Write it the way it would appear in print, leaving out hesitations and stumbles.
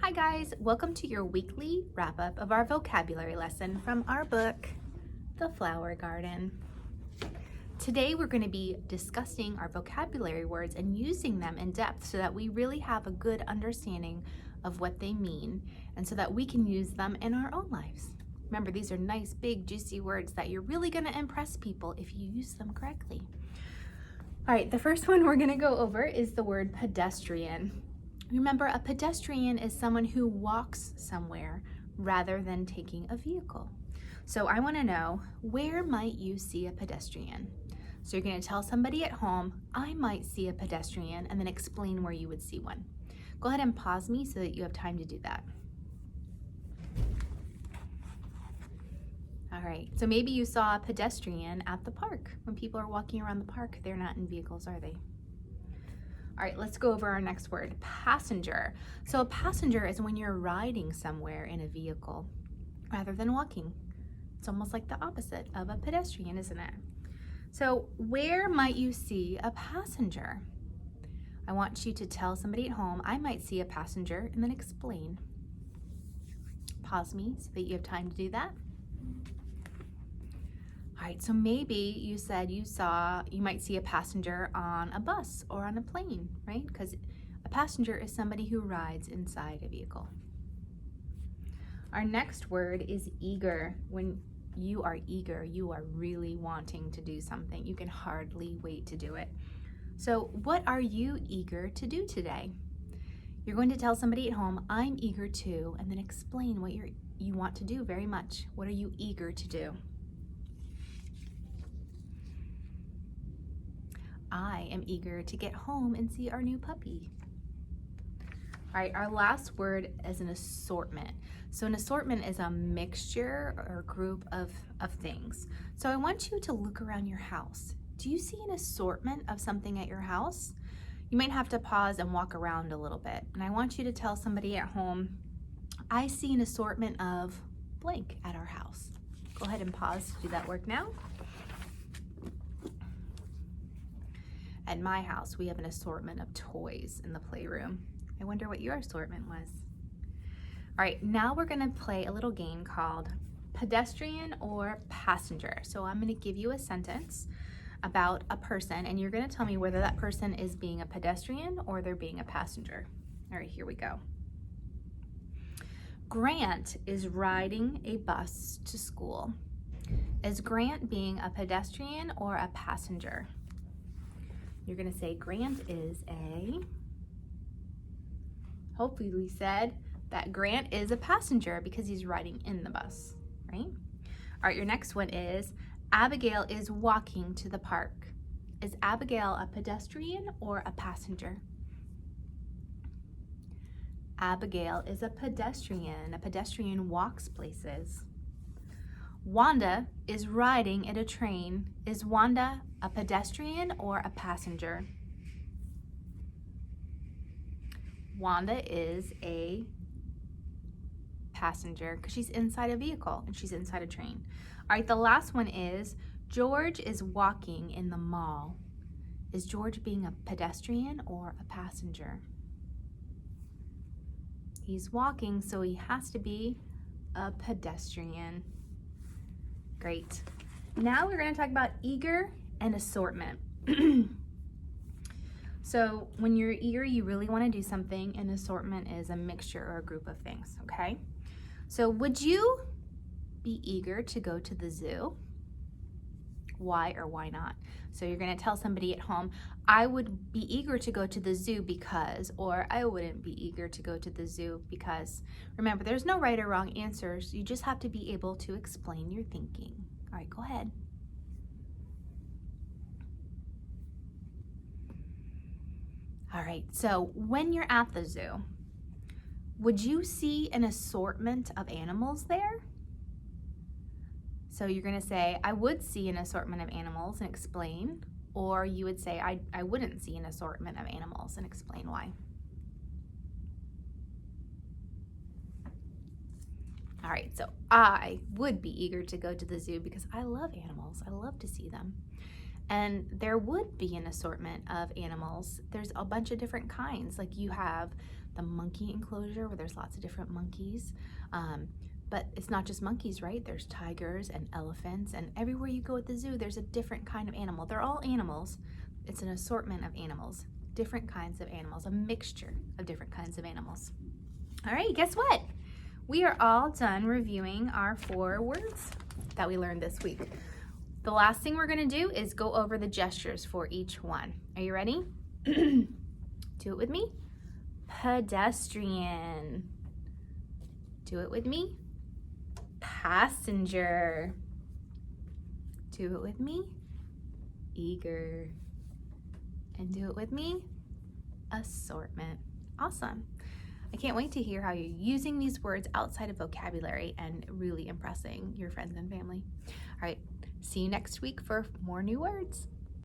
Hi guys, welcome to your weekly wrap-up of our vocabulary lesson from our book, The Flower Garden. Today we're going to be discussing our vocabulary words and using them in depth so that we really have a good understanding of what they mean and so that we can use them in our own lives. Remember, these are nice, big, juicy words that you're really going to impress people if you use them correctly. All right, the first one we're going to go over is the word pedestrian. Remember, a pedestrian is someone who walks somewhere rather than taking a vehicle. So I want to know, where might you see a pedestrian? So you're going to tell somebody at home, I might see a pedestrian, and then explain where you would see one. Go ahead and pause me so that you have time to do that. All right, so maybe you saw a pedestrian at the park. When people are walking around the park, they're not in vehicles, are they? All right, let's go over our next word, passenger. So a passenger is when you're riding somewhere in a vehicle rather than walking. It's almost like the opposite of a pedestrian, isn't it? So where might you see a passenger? I want you to tell somebody at home, I might see a passenger, and then explain. Pause me so that you have time to do that. All right, so maybe you said you might see a passenger on a bus or on a plane, right? Because a passenger is somebody who rides inside a vehicle. Our next word is eager. When you are eager, you are really wanting to do something. You can hardly wait to do it. So what are you eager to do today? You're going to tell somebody at home, I'm eager to, and then explain what you want to do very much. What are you eager to do? I am eager to get home and see our new puppy. All right, our last word is an assortment. So an assortment is a mixture or group of things. So I want you to look around your house. Do you see an assortment of something at your house? You might have to pause and walk around a little bit. And I want you to tell somebody at home, I see an assortment of blank at our house. Go ahead and pause to do that work now. At my house, we have an assortment of toys in the playroom. I wonder what your assortment was. All right, now we're gonna play a little game called pedestrian or passenger. So I'm gonna give you a sentence about a person and you're gonna tell me whether that person is being a pedestrian or they're being a passenger. All right, here we go. Grant is riding a bus to school. Is Grant being a pedestrian or a passenger? You're gonna say Grant is hopefully we said that Grant is a passenger because he's riding in the bus, right? All right, your next one is Abigail is walking to the park. Is Abigail a pedestrian or a passenger? Abigail is a pedestrian. A pedestrian walks places. Wanda is riding at a train. Is Wanda a pedestrian or a passenger? Wanda is a passenger because she's inside a vehicle and she's inside a train. All right, the last one is George is walking in the mall. Is George being a pedestrian or a passenger? He's walking, so he has to be a pedestrian. Great. Now we're going to talk about eager and assortment. So when you're eager, you really want to do something, and assortment is a mixture or a group of things, okay? So would you be eager to go to the zoo? Why or why not? So you're going to tell somebody at home, I would be eager to go to the zoo because, or I wouldn't be eager to go to the zoo because. Remember, there's no right or wrong answers. You just have to be able to explain your thinking. All right, go ahead. All right, so when you're at the zoo, would you see an assortment of animals there? So you're gonna say, I would see an assortment of animals and explain, or you would say, I wouldn't see an assortment of animals and explain why. All right, so I would be eager to go to the zoo because I love animals. I love to see them. And there would be an assortment of animals. There's a bunch of different kinds. Like you have the monkey enclosure where there's lots of different monkeys. But it's not just monkeys, right? There's tigers and elephants, and everywhere you go at the zoo, there's a different kind of animal. They're all animals. It's an assortment of animals, different kinds of animals, a mixture of different kinds of animals. All right, guess what? We are all done reviewing our 4 words that we learned this week. The last thing we're gonna do is go over the gestures for each one. Are you ready? Do it with me. Pedestrian. Do it with me. Passenger. Do it with me. Eager. And do it with me. Assortment. Awesome. I can't wait to hear how you're using these words outside of vocabulary and really impressing your friends and family. All right, see you next week for more new words.